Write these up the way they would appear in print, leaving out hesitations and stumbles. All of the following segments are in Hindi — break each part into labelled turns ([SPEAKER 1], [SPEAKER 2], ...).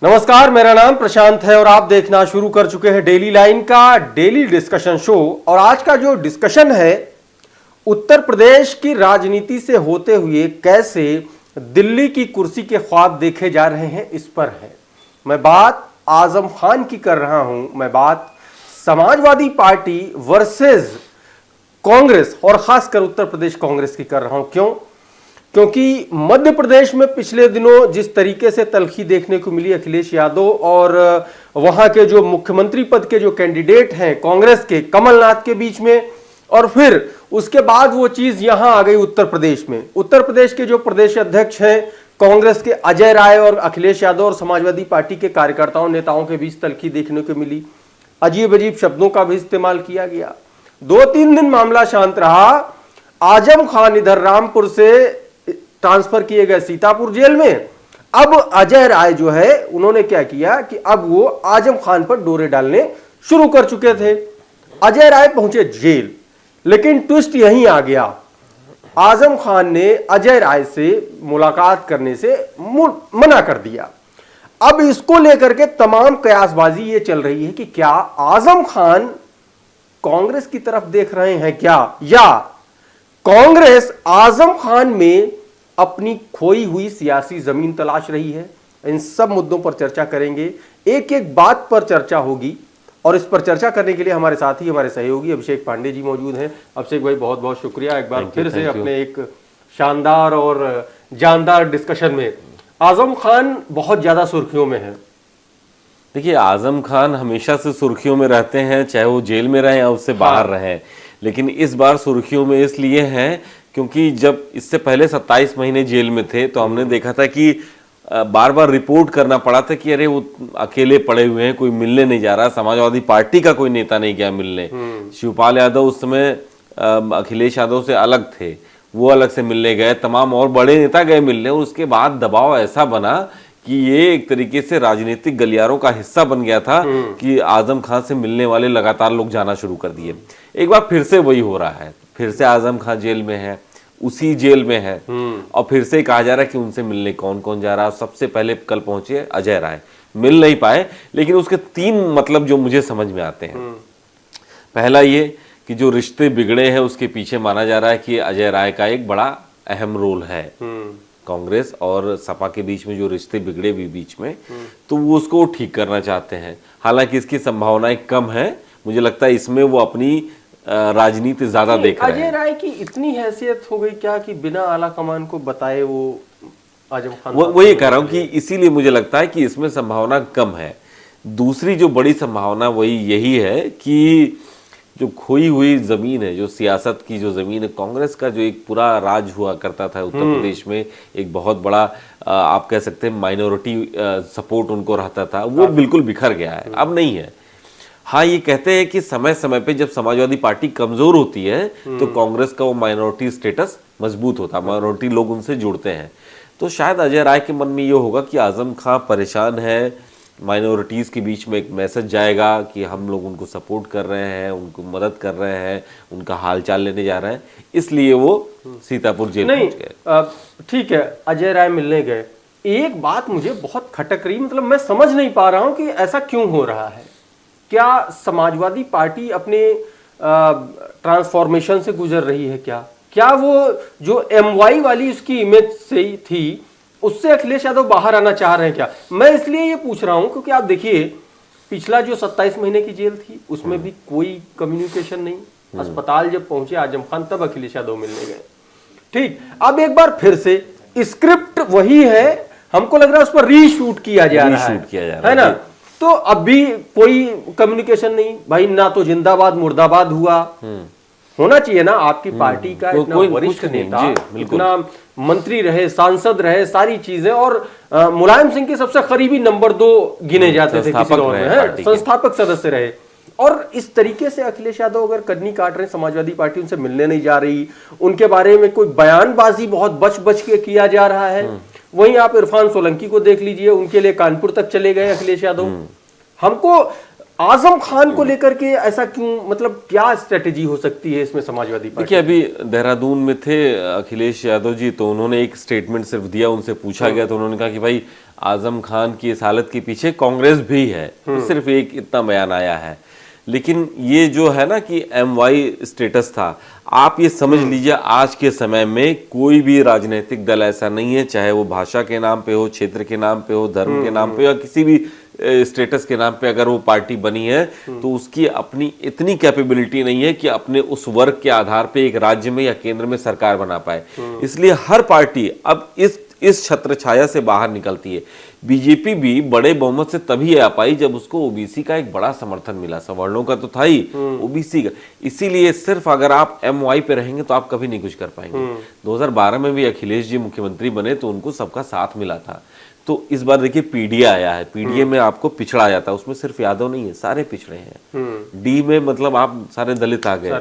[SPEAKER 1] नमस्कार, मेरा नाम प्रशांत है और आप देखना शुरू कर चुके हैं डेली लाइन का डेली डिस्कशन शो। और आज का जो डिस्कशन है उत्तर प्रदेश की राजनीति से होते हुए कैसे दिल्ली की कुर्सी के ख्वाब देखे जा रहे हैं, इस पर है। मैं बात आजम खान की कर रहा हूं, मैं बात समाजवादी पार्टी वर्सेस कांग्रेस और खासकर उत्तर प्रदेश कांग्रेस की कर रहा हूं। क्यों? क्योंकि मध्य प्रदेश में पिछले दिनों जिस तरीके से तल्खी देखने को मिली अखिलेश यादव और वहां के जो मुख्यमंत्री पद के जो कैंडिडेट हैं कांग्रेस के, कमलनाथ के बीच में, और फिर उसके बाद वो चीज यहां आ गई उत्तर प्रदेश में। उत्तर प्रदेश के जो प्रदेश अध्यक्ष हैं कांग्रेस के, अजय राय, और अखिलेश यादव और समाजवादी पार्टी के कार्यकर्ताओं नेताओं के बीच तल्खी देखने को मिली। अजीब अजीब शब्दों का भी इस्तेमाल किया गया। 2-3 दिन मामला शांत रहा। आजम खान इधर रामपुर से ट्रांसफर किए गए सीतापुर जेल में। अब अजय राय जो है उन्होंने क्या किया कि अब वो आजम खान पर डोरे डालने शुरू कर चुके थे। अजय राय पहुंचे जेल, लेकिन ट्विस्ट यहीं आ गया। आजम खान ने अजय राय से मुलाकात करने से मना कर दिया। अब इसको लेकर के तमाम कयासबाजी ये चल रही है कि क्या आजम खान कांग्रेस की तरफ देख रहे हैं क्या, या कांग्रेस आजम खान में अपनी खोई हुई सियासी जमीन तलाश रही है। इन सब मुद्दों पर चर्चा करेंगे, एक एक बात पर चर्चा होगी। और इस पर चर्चा करने के लिए हमारे साथ ही हमारे सहयोगी अभिषेक पांडे जी मौजूद हैं। अभिषेक भाई, बहुत बहुत शुक्रिया एक बार फिर से अपने एक शानदार और जानदार डिस्कशन में। आजम खान बहुत ज्यादा सुर्खियों में है।
[SPEAKER 2] देखिए, आजम खान हमेशा से सुर्खियों में रहते हैं, चाहे वो जेल में रहे या उससे बाहर रहे। लेकिन इस बार सुर्खियों में इसलिए हैं क्योंकि जब इससे पहले 27 महीने जेल में थे तो हमने देखा था कि बार बार रिपोर्ट करना पड़ा था कि अरे वो अकेले पड़े हुए हैं, कोई मिलने नहीं जा रहा। समाजवादी पार्टी का कोई नेता नहीं गया मिलने। शिवपाल यादव उस समय अखिलेश यादव से अलग थे, वो अलग से मिलने गए, तमाम और बड़े नेता गए मिलने। और उसके बाद दबाव ऐसा बना कि ये एक तरीके से राजनीतिक गलियारों का हिस्सा बन गया था कि आजम खान से मिलने वाले लगातार लोग जाना शुरू कर दिए। एक बार फिर से वही हो रहा है, फिर से आजम खान जेल में है, उसी जेल में है, और फिर से कहा जा रहा है कि उनसे मिलने कौन कौन जा रहा है। सबसे पहले कल पहुंचे अजय राय, मिल नहीं पाए, लेकिन उसके 3 मतलब जो मुझे समझ में आते हैं। पहला ये कि जो रिश्ते बिगड़े हैं उसके पीछे माना जा रहा है कि अजय राय का एक बड़ा अहम रोल है। कांग्रेस और सपा के बीच में जो रिश्ते बिगड़े भी बीच में, तो वो उसको ठीक करना चाहते हैं। हालांकि इसकी संभावनाएं कम है, मुझे लगता है इसमें वो अपनी राजनीति ज्यादा देख रहे हैं।
[SPEAKER 1] अजय राय की इतनी हैसियत हो गई क्या कि बिना आला कमान को बताए वो आजम खान,
[SPEAKER 2] वही कह रहा हूं कि इसीलिए मुझे लगता है कि इसमें संभावना कम है। दूसरी जो बड़ी संभावना वही यही है कि जो खोई हुई जमीन है, जो सियासत की जो जमीन है, कांग्रेस का जो एक पूरा राज हुआ करता था उत्तर प्रदेश में, एक बहुत बड़ा आप कह सकते हैं माइनॉरिटी सपोर्ट उनको रहता था, वो बिल्कुल बिखर गया है, अब नहीं है। हाँ, ये कहते हैं कि समय समय पे जब समाजवादी पार्टी कमजोर होती है तो कांग्रेस का वो माइनॉरिटी स्टेटस मजबूत होता है, माइनॉरिटी लोग उनसे जुड़ते हैं। तो शायद अजय राय के मन में ये होगा कि आजम खान परेशान है, माइनॉरिटीज के बीच में एक मैसेज जाएगा कि हम लोग उनको सपोर्ट कर रहे हैं, उनको मदद कर रहे हैं, उनका हालचाल लेने जा रहे हैं, इसलिए वो सीतापुर जेल पहुंच गए।
[SPEAKER 1] ठीक है, अजय राय मिलने गए। एक बात मुझे बहुत खटक रही, मतलब मैं समझ नहीं पा रहा हूं कि ऐसा क्यों हो रहा है। क्या समाजवादी पार्टी अपने ट्रांसफॉर्मेशन से गुजर रही है क्या वो जो MY वाली उसकी इमेज से थी उससे अखिलेश यादव बाहर आना चाह रहे हैं क्या? मैं इसलिए ये पूछ रहा हूं क्योंकि आप देखिए पिछला जो 27 महीने की जेल थी उसमें भी कोई कम्युनिकेशन नहीं। अस्पताल जब पहुंचे आजम खान तब अखिलेश यादव मिलने गए। ठीक, अब एक बार फिर से स्क्रिप्ट वही है, हमको लग रहा है उस पर रीशूट किया जा रहा है ना। तो अब भी कोई कम्युनिकेशन नहीं भाई, ना तो जिंदाबाद मुर्दाबाद हुआ। होना चाहिए ना, आपकी पार्टी का इतना वरिष्ठ नेता, इतना मंत्री रहे, सांसद रहे, सारी चीजें, और मुलायम सिंह के सबसे करीबी नंबर 2 गिने जाते थे किसी दौर में, संस्थापक सदस्य रहे। और इस तरीके से अखिलेश यादव अगर कन्नी काट रहे, समाजवादी पार्टी उनसे मिलने नहीं जा रही, उनके बारे में कोई बयानबाजी बहुत बच बच के किया जा रहा है। वहीं आप इरफान सोलंकी को देख लीजिए, उनके लिए कानपुर तक चले गए अखिलेश यादव। हमको आजम खान को लेकर के ऐसा क्यों, मतलब क्या स्ट्रेटेजी हो सकती है इसमें समाजवादी पार्टी?
[SPEAKER 2] देखिए, अभी देहरादून में थे अखिलेश यादव जी, तो उन्होंने एक स्टेटमेंट सिर्फ दिया, उनसे पूछा गया तो उन्होंने कहा कि भाई आजम खान की इस हालत के पीछे कांग्रेस भी है। तो सिर्फ एक इतना बयान आया है। लेकिन ये जो है ना कि MY स्टेटस था, आप ये समझ लीजिए आज के समय में कोई भी राजनीतिक दल ऐसा नहीं है, चाहे वो भाषा के नाम पे हो, क्षेत्र के नाम पे हो, धर्म के नाम पे हो, या किसी भी स्टेटस के नाम पे अगर वो पार्टी बनी है तो उसकी अपनी इतनी कैपेबिलिटी नहीं है कि अपने उस वर्ग के आधार पे एक राज्य में या केंद्र में सरकार बना पाए। इसलिए हर पार्टी अब इस छत्र छाया से बाहर निकलती है। बीजेपी भी बड़े बहुमत से तभी आ पाई जब उसको ओबीसी का एक बड़ा समर्थन मिला। सवर्णों का तो था ही, ओबीसी का। इसीलिए सिर्फ अगर आप MY पे रहेंगे तो आप कभी नहीं कुछ कर पाएंगे। 2012 में भी अखिलेश जी मुख्यमंत्री बने तो उनको सबका साथ मिला था। तो इस बार देखिए PDA आया है, PDA में आपको पिछड़ा जाता है, उसमें सिर्फ यादव नहीं है, सारे पिछड़े हैं। D में मतलब आप सारे दलित आ गए,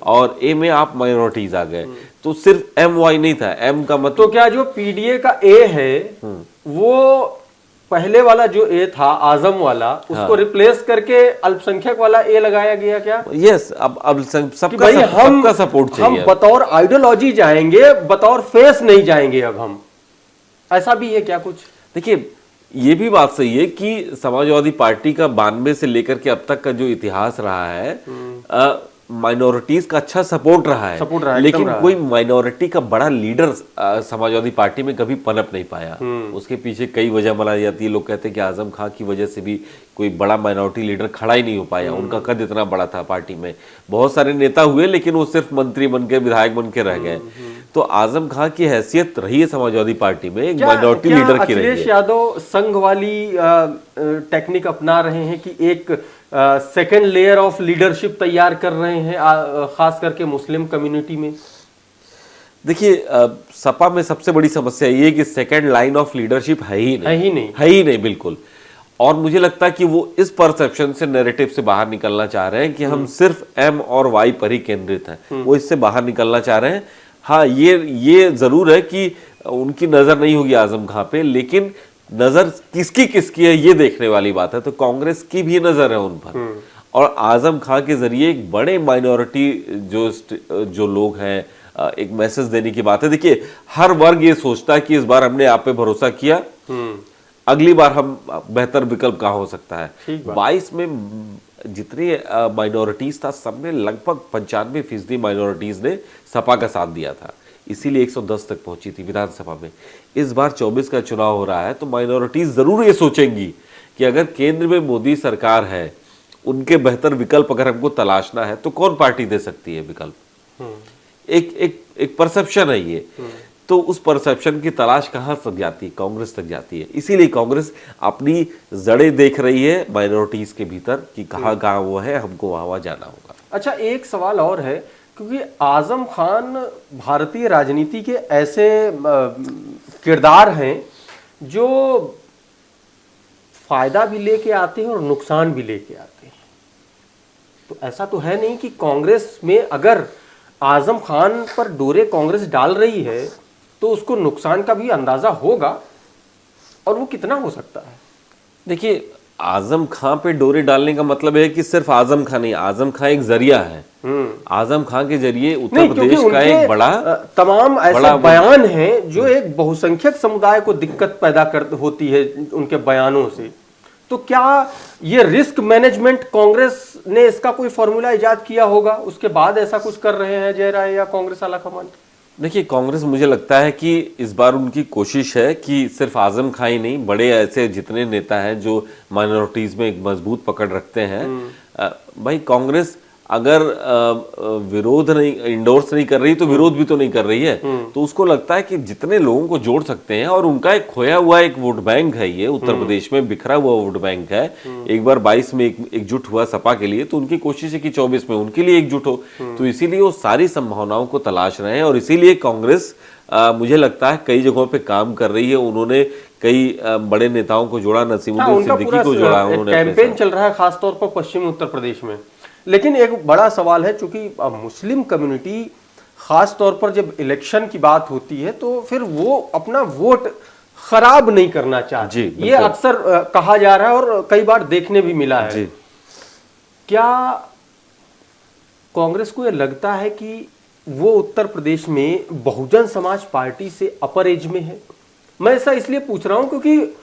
[SPEAKER 2] और A में आप माइनॉरिटीज आ गए। तो सिर्फ MY नहीं था, M का मतलब।
[SPEAKER 1] तो क्या जो PDA का A है वो पहले वाला जो A था आजम वाला, उसको रिप्लेस करके अल्पसंख्यक वाला A लगाया गया क्या?
[SPEAKER 2] यस, अब सबका सपोर्ट चाहिए।
[SPEAKER 1] हम बतौर आइडियोलॉजी जाएंगे, बतौर फेस नहीं जाएंगे। अब हम ऐसा भी है क्या कुछ?
[SPEAKER 2] देखिए, ये भी बात सही है कि समाजवादी पार्टी का 92 से लेकर के अब तक का जो इतिहास रहा है, माइनॉरिटीज का अच्छा सपोर्ट रहा है, लेकिन कोई माइनॉरिटी का बड़ा लीडर समाजवादी पार्टी में कभी पनप नहीं पाया। उसके पीछे कई वजह बनाई जाती है। लोग कहते हैं कि आजम खान की वजह से भी कोई बड़ा माइनॉरिटी लीडर खड़ा ही नहीं हो पाया। उनका कद इतना बड़ा था पार्टी में। बहुत सारे नेता हुए लेकिन वो सिर्फ मंत्री बन के, विधायक बन के रह गए। तो आजम खान की हैसियत रही है समाजवादी पार्टी में एक माइनॉरिटी लीडर की रही है।
[SPEAKER 1] अखिलेश यादव संघ वाली टेक्निक अपना रहे हैं कि एक सेकेंड लेयर ऑफ लीडरशिप तैयार कर रहे हैं, खास करके मुस्लिम कम्युनिटी में?
[SPEAKER 2] देखिए, सपा में सबसे बड़ी समस्या ये कि सेकेंड लाइन ऑफ लीडरशिप है ही नहीं, बिल्कुल। और मुझे लगता है कि वो इस परसेप्शन से, नैरेटिव से बाहर निकलना चाह रहे हैं कि हम सिर्फ M और Y पर ही केंद्रित हैं। वो इससे बाहर निकलना चाह रहे हैं। हाँ, ये जरूर है कि उनकी नजर नहीं होगी आजम खां पे, लेकिन नजर किसकी है ये देखने वाली बात है। तो कांग्रेस की भी नजर है उन पर, और आजम खां के जरिए एक बड़े माइनॉरिटी जो लोग हैं, एक मैसेज देने की बात है। देखिए, हर वर्ग ये सोचता है कि इस बार हमने आप पे भरोसा किया, अगली बार हम बेहतर विकल्प कहाँ हो सकता है। 22 में जितनी माइनॉरिटीज था, सबने लगभग 95% माइनॉरिटीज ने सपा का साथ दिया था, इसीलिए 110 तक पहुंची थी विधानसभा में। इस बार 24 का चुनाव हो रहा है तो माइनॉरिटीज जरूर ये सोचेंगी कि अगर केंद्र में मोदी सरकार है, उनके बेहतर विकल्प अगर हमको तलाशना है तो कौन पार्टी दे सकती है विकल्प। एक परसेप्शन है ये। तो उस परसेप्शन की तलाश कहां तक जाती है? कांग्रेस तक जाती है। इसीलिए कांग्रेस अपनी जड़ें देख रही है माइनॉरिटीज के भीतर कि कहां वो है, हमको वहां जाना होगा।
[SPEAKER 1] अच्छा, एक सवाल और है, क्योंकि आजम खान भारतीय राजनीति के ऐसे किरदार हैं जो फायदा भी लेके आते हैं और नुकसान भी लेके आते हैं। तो ऐसा तो है नहीं कि कांग्रेस में अगर आजम खान पर डोरे कांग्रेस डाल रही है तो उसको नुकसान का भी अंदाजा होगा, और वो कितना हो सकता है?
[SPEAKER 2] देखिए, आजम खान पे डोरे डालने का मतलब है कि सिर्फ आजम खान नहीं, आजम खान एक जरिया है। आजम खान के जरिए उत्तर प्रदेश का एक बड़ा
[SPEAKER 1] तमाम ऐसे बयान हैं जो एक बहुसंख्यक समुदाय को दिक्कत पैदा होती है उनके बयानों से। तो क्या ये रिस्क मैनेजमेंट, कांग्रेस ने इसका कोई फॉर्मूला इजाद किया होगा, उसके बाद ऐसा कुछ कर रहे हैं जय राय या कांग्रेस आला कमान?
[SPEAKER 2] देखिए, कांग्रेस, मुझे लगता है कि इस बार उनकी कोशिश है कि सिर्फ आजम खान ही नहीं, बड़े ऐसे जितने नेता हैं जो माइनॉरिटीज में एक मजबूत पकड़ रखते हैं, भाई कांग्रेस अगर विरोध नहीं, इंडोर्स नहीं कर रही तो विरोध भी तो नहीं कर रही है। तो उसको लगता है कि जितने लोगों को जोड़ सकते हैं, और उनका एक खोया हुआ एक वोट बैंक है, ये उत्तर प्रदेश में बिखरा हुआ वोट बैंक है। एक बार 22 में एकजुट हुआ सपा के लिए, तो उनकी कोशिश है कि 24 में उनके लिए एकजुट हो। तो इसीलिए वो सारी संभावनाओं को तलाश रहे हैं, और इसीलिए कांग्रेस मुझे लगता है कई जगहों पे काम कर रही है। उन्होंने कई बड़े नेताओं को जोड़ा, नसीमुद्दीन सिद्दीकी को जोड़ा, उन्होंने
[SPEAKER 1] कैंपेन चल रहा है खासतौर पर पश्चिमी उत्तर प्रदेश में। लेकिन एक बड़ा सवाल है, चूंकि मुस्लिम कम्युनिटी खास तौर पर जब इलेक्शन की बात होती है तो फिर वो अपना वोट खराब नहीं करना चाहते। ये अक्सर कहा जा रहा है और कई बार देखने भी मिला है। क्या कांग्रेस को यह लगता है कि वो उत्तर प्रदेश में बहुजन समाज पार्टी से अपर एज में है? मैं ऐसा इसलिए पूछ रहा हूं क्योंकि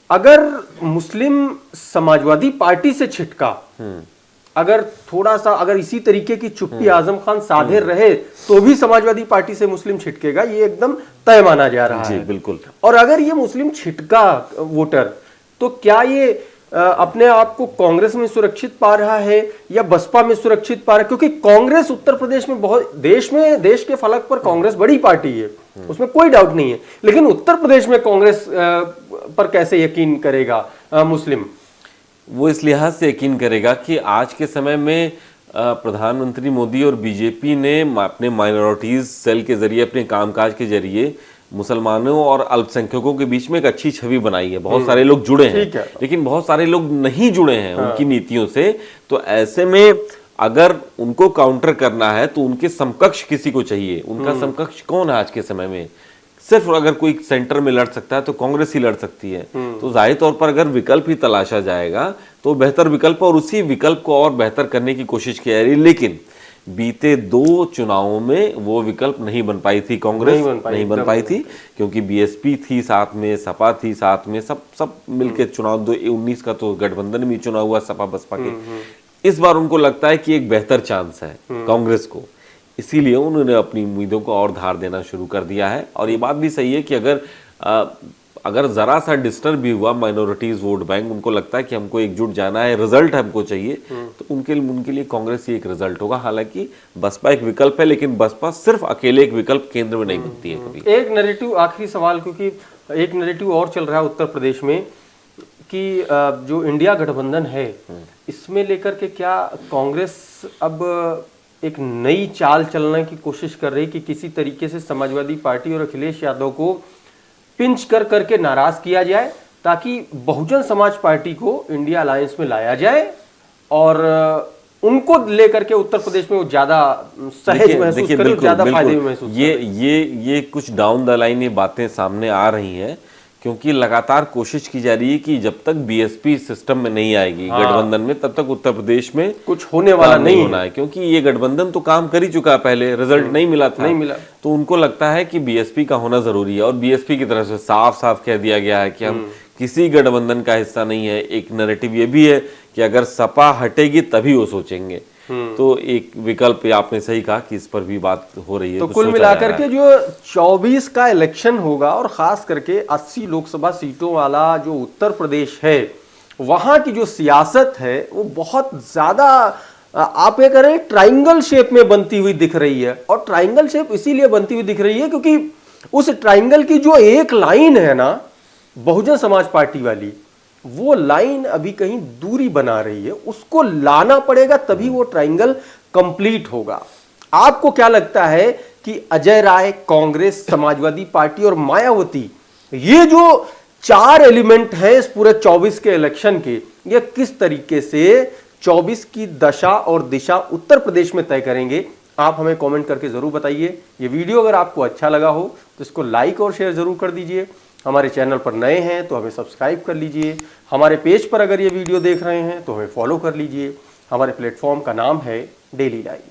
[SPEAKER 1] अगर मुस्लिम समाजवादी पार्टी से छिटका, अगर थोड़ा सा अगर इसी तरीके की चुप्पी आजम खान साधे रहे तो भी समाजवादी पार्टी से मुस्लिम छिटकेगा, ये एकदम तय माना जा रहा है।
[SPEAKER 2] बिल्कुल।
[SPEAKER 1] और अगर ये मुस्लिम छिटका वोटर, तो क्या ये अपने आप को कांग्रेस में सुरक्षित पा रहा है या बसपा में सुरक्षित पा रहा है? क्योंकि कांग्रेस उत्तर प्रदेश में बहुत, देश के फलक पर कांग्रेस बड़ी पार्टी है, उसमें कोई डाउट नहीं है, लेकिन उत्तर प्रदेश में कांग्रेस पर कैसे यकीन करेगा मुस्लिम?
[SPEAKER 2] वो इस लिहाज से यकीन करेगा कि आज के समय में प्रधानमंत्री मोदी और बीजेपी ने अपने माइनॉरिटीज सेल के जरिए, अपने कामकाज के जरिए मुसलमानों और अल्पसंख्यकों के बीच में एक अच्छी छवि बनाई है। बहुत सारे लोग जुड़े हैं, लेकिन बहुत सारे लोग नहीं जुड़े हैं उनकी नीतियों से। तो ऐसे में अगर उनको काउंटर करना है तो उनके समकक्ष किसी को चाहिए। उनका समकक्ष कौन है आज के समय में? सिर्फ अगर कोई सेंटर में लड़ सकता है तो कांग्रेस ही लड़ सकती है। तो जाहिर तौर पर अगर विकल्प ही तलाशा जाएगा तो बेहतर विकल्प, और उसी विकल्प को और बेहतर करने की कोशिश की जा रही है। लेकिन बीते 2 चुनावों में वो विकल्प नहीं बन पाई थी, कांग्रेस नहीं बन पाई थी, क्योंकि बीएसपी थी साथ में, सपा थी साथ में, सब मिलकर चुनाव 2019 का तो गठबंधन में चुनाव हुआ सपा बसपा के। इस बार उनको लगता है कि एक बेहतर चांस है कांग्रेस को, इसीलिए उन्होंने अपनी उम्मीदों को और धार देना शुरू कर दिया है। और ये बात भी सही है कि अगर जरा सा डिस्टर्ब भी हुआ माइनॉरिटीज वोट बैंक, उनको लगता है कि हमको एकजुट जाना है, रिजल्ट हमको चाहिए, तो उनके लिए कांग्रेस ही एक रिजल्ट होगा। हालांकि बसपा एक विकल्प है, लेकिन बसपा सिर्फ अकेले एक विकल्प केंद्र में नहीं बनती है कभी।
[SPEAKER 1] एक नैरेटिव, आखिरी सवाल, क्योंकि एक नैरेटिव और चल रहा है उत्तर प्रदेश में कि जो इंडिया गठबंधन है, इसमें लेकर के क्या कांग्रेस अब एक नई चाल चलने की कोशिश कर रही कि किसी तरीके से समाजवादी पार्टी और अखिलेश यादव को पिंच कर करके नाराज किया जाए, ताकि बहुजन समाज पार्टी को इंडिया अलायंस में लाया जाए और उनको लेकर के उत्तर प्रदेश में वो ज्यादा सहज महसूस करें, ज्यादा फायदे महसूस करें।
[SPEAKER 2] ये कुछ डाउन द लाइन ये बातें सामने आ रही हैं, क्योंकि लगातार कोशिश की जा रही है कि जब तक बीएसपी सिस्टम में नहीं आएगी गठबंधन में, तब तक उत्तर प्रदेश में
[SPEAKER 1] कुछ होने वाला नहीं
[SPEAKER 2] होना है। क्योंकि ये गठबंधन तो काम कर ही चुका है, पहले रिजल्ट नहीं मिला था, तो उनको लगता है कि बीएसपी का होना जरूरी है। और बीएसपी की तरफ से साफ साफ कह दिया गया है कि हम किसी गठबंधन का हिस्सा नहीं है। एक नैरेटिव ये भी है कि अगर सपा हटेगी तभी वो सोचेंगे। तो एक विकल्प, आपने सही कहा कि इस पर भी बात हो रही है।
[SPEAKER 1] तो कुल मिलाकर के जो 24 का इलेक्शन होगा, और खास करके 80 लोकसभा सीटों वाला जो उत्तर प्रदेश है, वहां की जो सियासत है वो बहुत ज्यादा, आप ये करें, ट्राइंगल शेप में बनती हुई दिख रही है। और ट्राइंगल शेप इसीलिए बनती हुई दिख रही है क्योंकि उस ट्राइंगल की जो एक लाइन है ना, बहुजन समाज पार्टी वाली, वो लाइन अभी कहीं दूरी बना रही है, उसको लाना पड़ेगा, तभी वो ट्रायंगल कंप्लीट होगा। आपको क्या लगता है कि अजय राय, कांग्रेस, समाजवादी पार्टी और मायावती, ये जो 4 एलिमेंट हैं इस पूरे 24 के इलेक्शन के, ये किस तरीके से 24 की दशा और दिशा उत्तर प्रदेश में तय करेंगे? आप हमें कमेंट करके जरूर बताइए। ये वीडियो अगर आपको अच्छा लगा हो तो इसको लाइक और शेयर जरूर कर दीजिए। हमारे चैनल पर नए हैं तो हमें सब्सक्राइब कर लीजिए। हमारे पेज पर अगर ये वीडियो देख रहे हैं तो हमें फॉलो कर लीजिए। हमारे प्लेटफॉर्म का नाम है डेली लाइव।